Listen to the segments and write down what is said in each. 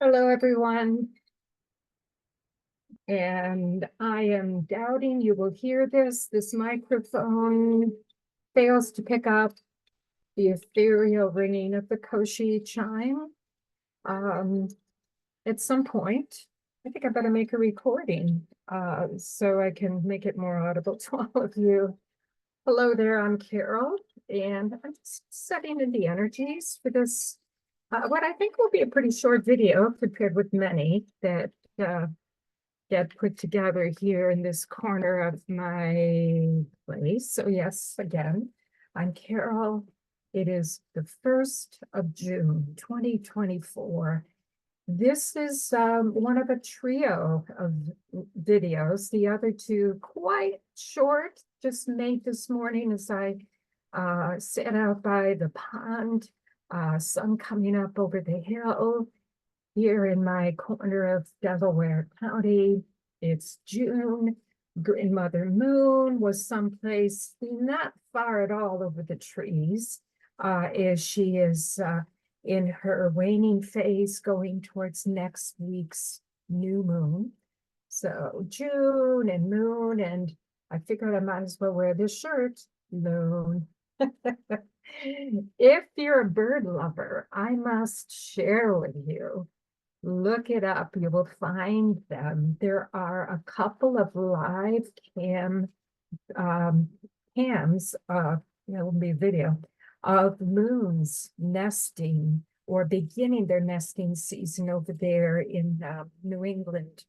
Hello, everyone. And I am doubting you will hear this. This microphone fails to pick up the ethereal ringing of the Koshi chime. Um, at some point, I think I better make a recording so I can make it more audible to all of you. Hello there, I'm Carol, and I'm just setting in the energies for this, what I think will be a pretty short video compared with many that get put together here in this corner of my place. So yes, again, I'm Carol. It is the 1st of June, 2024. This is one of a trio of videos. The other two quite short, just made this morning as I sat out by the pond, sun coming up over the hill here in my corner of Delaware County. It's June. Grandmother Moon was someplace not far at all over the trees, as she is in her waning phase going towards next week's new moon. So June and moon, and I figured I might as well wear this shirt, moon. If you're a bird lover, I must share with you. Look it up, you will find them. There are a couple of live cams, will be a video, of loons nesting or beginning their nesting season over there in New England.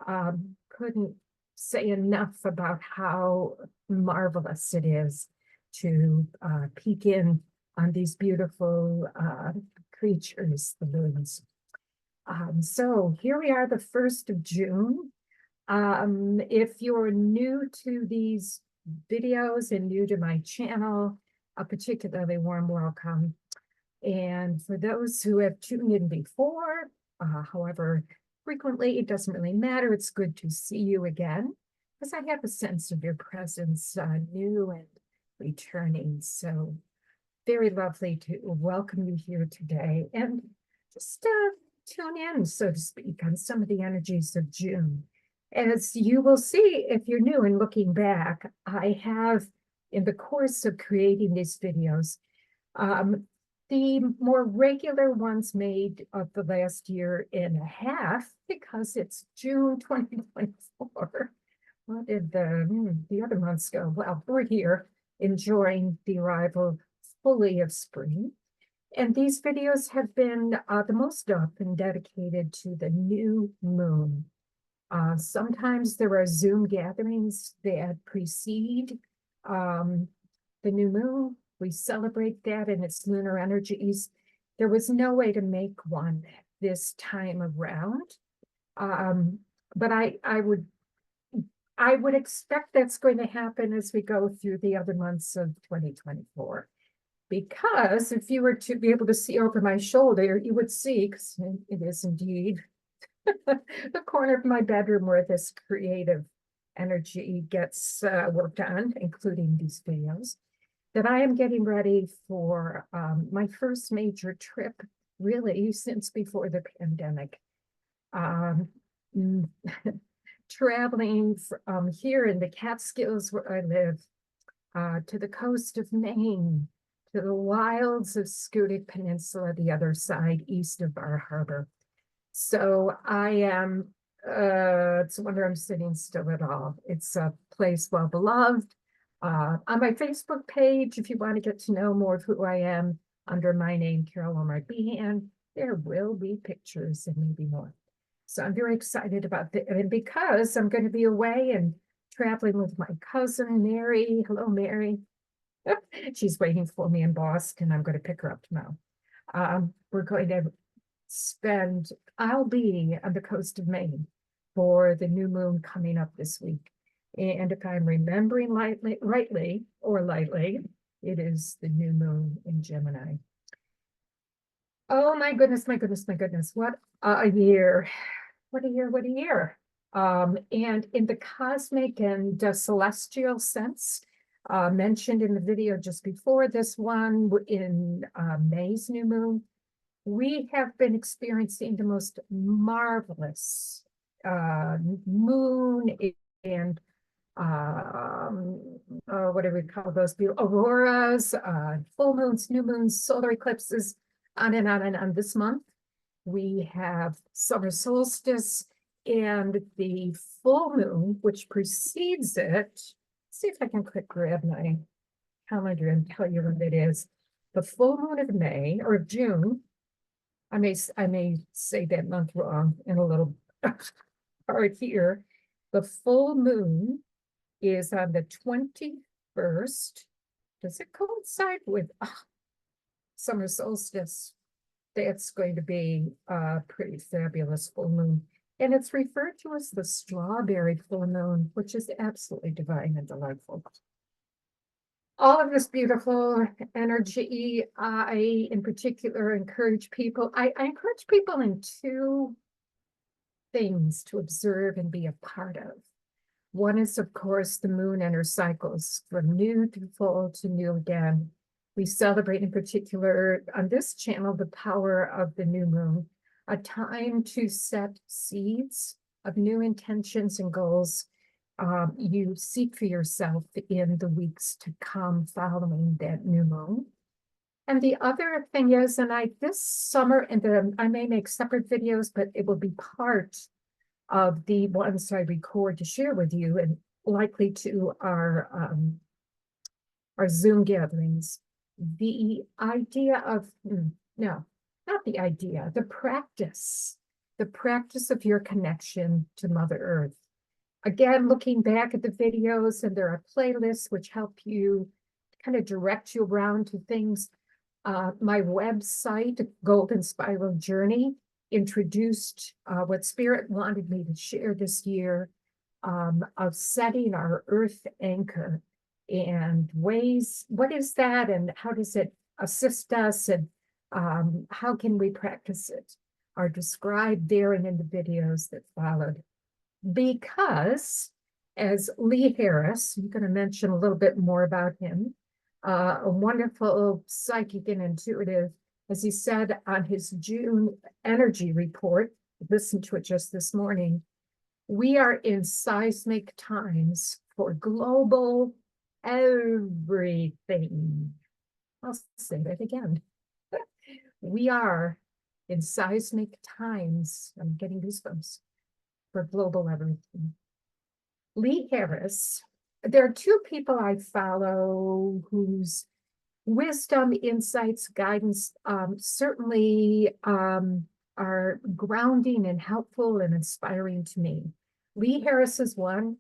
Couldn't say enough about how marvelous it is to peek in on these beautiful creatures, the loons. So here we are, the 1st of June. If you're new to these videos and new to my channel, a particularly warm welcome. And for those who have tuned in before, however frequently, it doesn't really matter. It's good to see you again, because I have a sense of your presence, new and returning. So very lovely to welcome you here today. And just tune in, so to speak, on some of the energies of June. As you will see, if you're new and looking back, I have, in the course of creating these videos, the more regular ones made of the last year and a half, because it's June 2024. What did the other months go? Well, we're here enjoying the arrival fully of spring. And these videos have been the most often dedicated to the new moon. Sometimes there are Zoom gatherings that precede the new moon. We celebrate that and its lunar energies. There was no way to make one this time around. But I would expect that's going to happen as we go through the other months of 2024. Because if you were to be able to see over my shoulder, you would see, because it is indeed the corner of my bedroom where this creative energy gets worked on, including these videos, that I am getting ready for my first major trip, really, since before the pandemic. Traveling from here in the Catskills where I live to the coast of Maine, to the wilds of Scoodic Peninsula, the other side, east of Bar Harbor. So I am, it's a wonder I'm sitting still at all. It's a place well beloved. On my Facebook page, if you want to get to know more of who I am under my name, Carol Omar Behan, there will be pictures and maybe more. So I'm very excited about that. And because I'm going to be away and traveling with my cousin, Mary. Hello, Mary. She's waiting for me in Boston. I'm going to pick her up tomorrow. We're going to I'll be on the coast of Maine for the new moon coming up this week. And if I'm remembering rightly, it is the new moon in Gemini. Oh my goodness, my goodness, my goodness. What a year. What a year, what a year. And in the cosmic and celestial sense, mentioned in the video just before this one in May's new moon, We have been experiencing the most marvelous moon and what do we call those? Auroras, full moons, new moons, solar eclipses, on and on and on. This month, we have summer solstice and the full moon, which precedes it. Let's see if I can quick grab my calendar and tell you when it is. The full moon of May or June. I may say that month wrong in a little part here. The full moon is on the 21st. Does it coincide with summer solstice? That's going to be a pretty fabulous full moon. And it's referred to as the strawberry full moon, which is absolutely divine and delightful. All of this beautiful energy, I in particular encourage people. I encourage people in two things to observe and be a part of. One is, of course, the moon and her cycles from new to full to new again. We celebrate in particular on this channel the power of the new moon, a time to set seeds of new intentions and goals you seek for yourself in the weeks to come following that new moon. And the other thing is, and this summer, and I may make separate videos, but it will be part of the ones I record to share with you and likely to our Zoom gatherings. The idea of, no, not the idea, the practice of your connection to Mother Earth. Again, looking back at the videos, and there are playlists which help you kind of direct you around to things. My website, Golden Spiral Journey, introduced what Spirit wanted me to share this year of setting our earth anchor and ways. What is that, and how does it assist us, and how can we practice it, are described there and in the videos that followed. Because, as Lee Harris, I'm going to mention a little bit more about him, a wonderful psychic and intuitive, as he said on his June energy report, listened to it just this morning, we are in seismic times for global everything. I'll say that again. We are in seismic times. I'm getting goosebumps. For global everything. Lee Harris, there are two people I follow whose wisdom, insights, guidance certainly are grounding and helpful and inspiring to me. Lee Harris is one.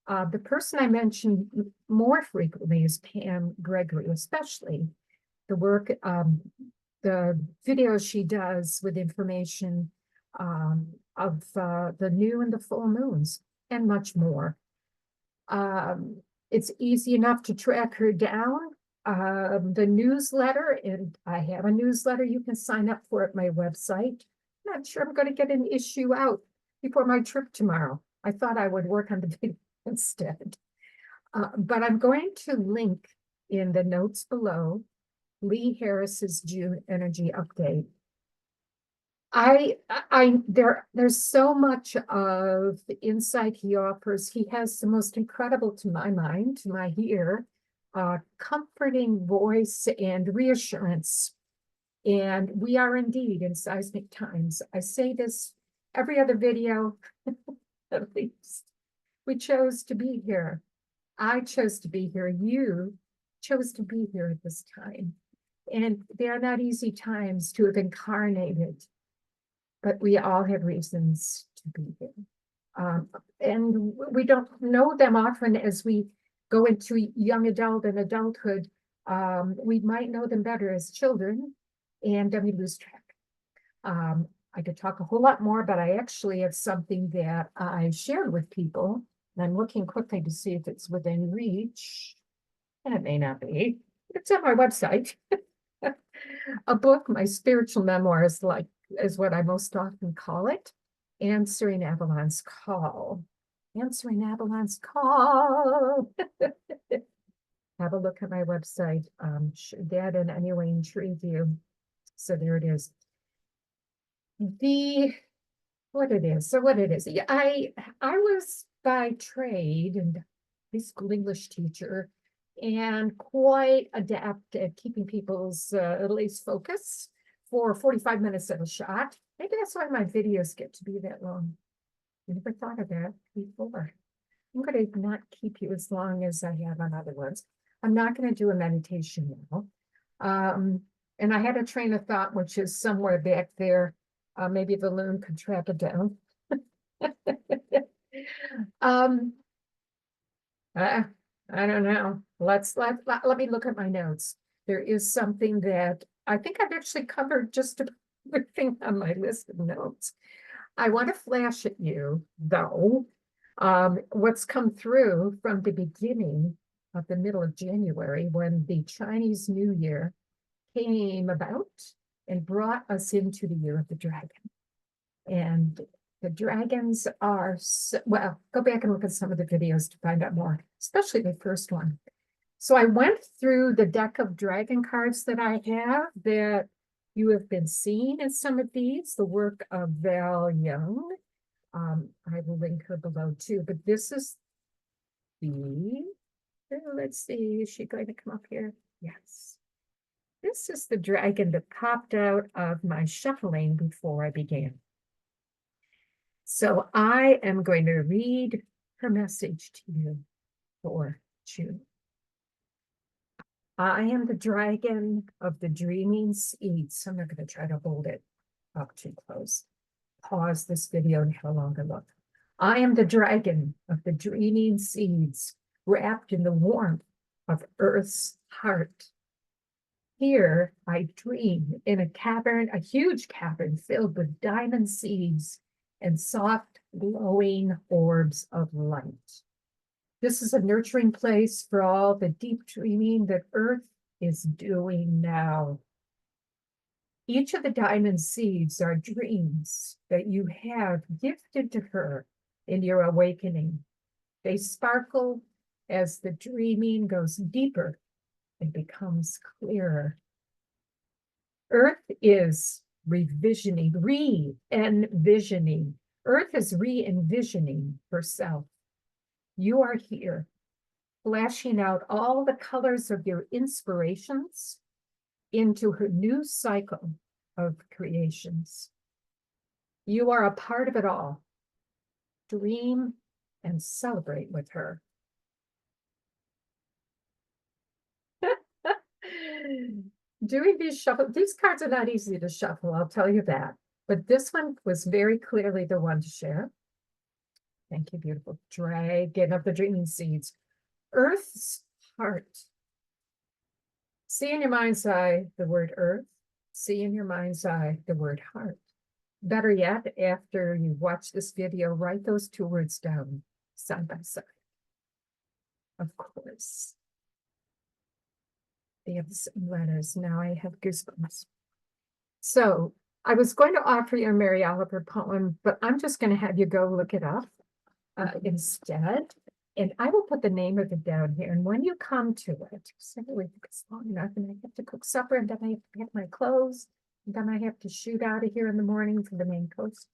The person I mention more frequently is Pam Gregory, especially the work, the videos she does with information of the new and the full moons, and much more. It's easy enough to track her down. The newsletter, and I have a newsletter you can sign up for at my website. Not sure I'm going to get an issue out before my trip tomorrow. I thought I would work on the video instead. But I'm going to link in the notes below Lee Harris's June energy update. There's so much of the insight he offers. He has the most incredible, to my mind, to my ear, comforting voice and reassurance. And we are indeed in seismic times. I say this every other video, at least. We chose to be here. I chose to be here. You chose to be here at this time. And they are not easy times to have incarnated, but we all have reasons to be here. And we don't know them often as we go into young adult and adulthood. We might know them better as children, and then we lose track. I could talk a whole lot more, but I actually have something that I shared with people, and I'm looking quickly to see if it's within reach, and it may not be. It's on my website. A book, my spiritual memoirs, is what I most often call it, Answering Avalon's Call. Answering Avalon's Call. Have a look at my website. Should that in any way intrigue you? So there it is. what it is. So what it is. Yeah, I was by trade and high school English teacher and quite adept at keeping people's at least focus for 45 minutes at a shot. Maybe that's why my videos get to be that long. I never thought of that before. I'm going to not keep you as long as I have on other ones. I'm not going to do a meditation now. And I had a train of thought, which is somewhere back there. Maybe the loon could track it down. um, I don't know. Let me look at my notes. There is something that I think I've actually covered just about everything on my list of notes. I want to flash at you, though, what's come through from the beginning of the middle of January when the Chinese New Year came about and brought us into the year of the dragon. And the dragons are, well, go back and look at some of the videos to find out more, especially the first one. So I went through the deck of dragon cards that I have that you have been seeing in some of these, the work of Val Young. I will link her below too, but this is the, let's see, is she going to come up here? Yes. This is the dragon that popped out of my shuffling before I began. So I am going to read her message to you for June. I am the dragon of the dreaming seeds. I'm not going to try to hold it up too close. Pause this video and have a longer look. I am the dragon of the dreaming seeds, wrapped in the warmth of Earth's heart. Here I dream in a cavern, a huge cavern filled with diamond seeds and soft, glowing orbs of light. This is a nurturing place for all the deep dreaming that Earth is doing now. Each of the diamond seeds are dreams that you have gifted to her in your awakening. They sparkle as the dreaming goes deeper and becomes clearer. Earth is re-envisioning. Earth is re-envisioning herself. You are here, flashing out all the colors of your inspirations into her new cycle of creations. You are a part of it all. Dream and celebrate with her. Doing these cards are not easy to shuffle, I'll tell you that. But this one was very clearly the one to share. Thank you, beautiful dragon of the dreaming seeds. Earth's heart. See in your mind's eye the word earth. See in your mind's eye the word heart. Better yet, after you watch this video, write those two words down side by side. Of course. They have the same letters. Now I have goosebumps. So I was going to offer you a Mary Oliver poem, but I'm just going to have you go look it up instead. And I will put the name of it down here. And when you come to it, it's long enough and I have to cook supper and then I have to get my clothes. And then I have to shoot out of here in the morning for the main coast.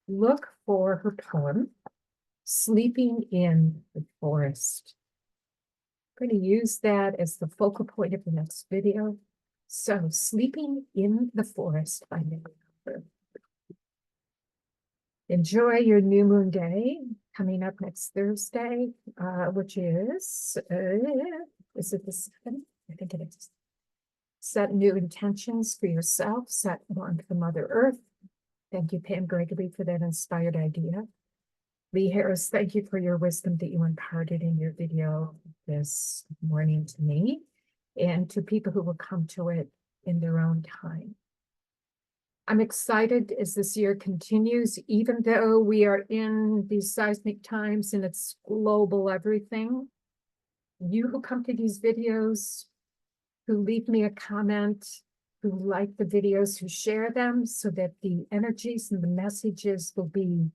Look for her poem, Sleeping in the Forest. I'm going to use that as the focal point of the next video. So, Sleeping in the Forest by Mary Oliver. Enjoy your new moon day coming up next Thursday, which is it the 7th? I think it is. Set new intentions for yourself, set one for Mother Earth. Thank you, Pam Gregory, for that inspired idea. Lee Harris, thank you for your wisdom that you imparted in your video this morning to me and to people who will come to it in their own time. I'm excited as this year continues, even though we are in these seismic times and it's global everything. You who come to these videos, who leave me a comment, who like the videos, who share them so that the energies and the messages will be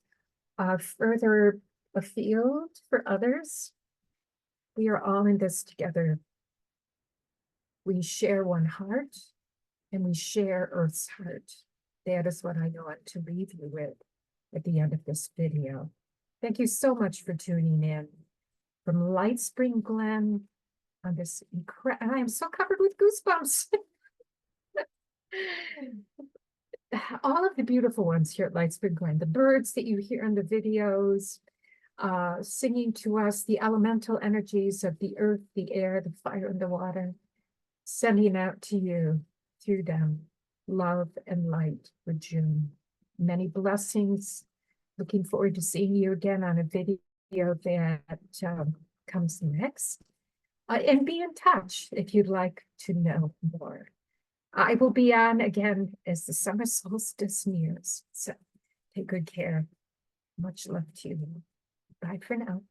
further afield for others. We are all in this together. We share one heart and we share Earth's heart. that is what I want to leave you with at the end of this video. Thank you so much for tuning in from Light Spring Glen on this and I am so covered with goosebumps. All of the beautiful ones here at Light Spring Glen, the birds that you hear in the videos, singing to us the elemental energies of the earth, the air, the fire, and the water, sending out to you through them love and light for June. Many blessings. Looking forward to seeing you again on a video that comes next. And be in touch if you'd like to know more. I will be on again as the summer solstice nears. So take good care. Much love to you. Bye for now.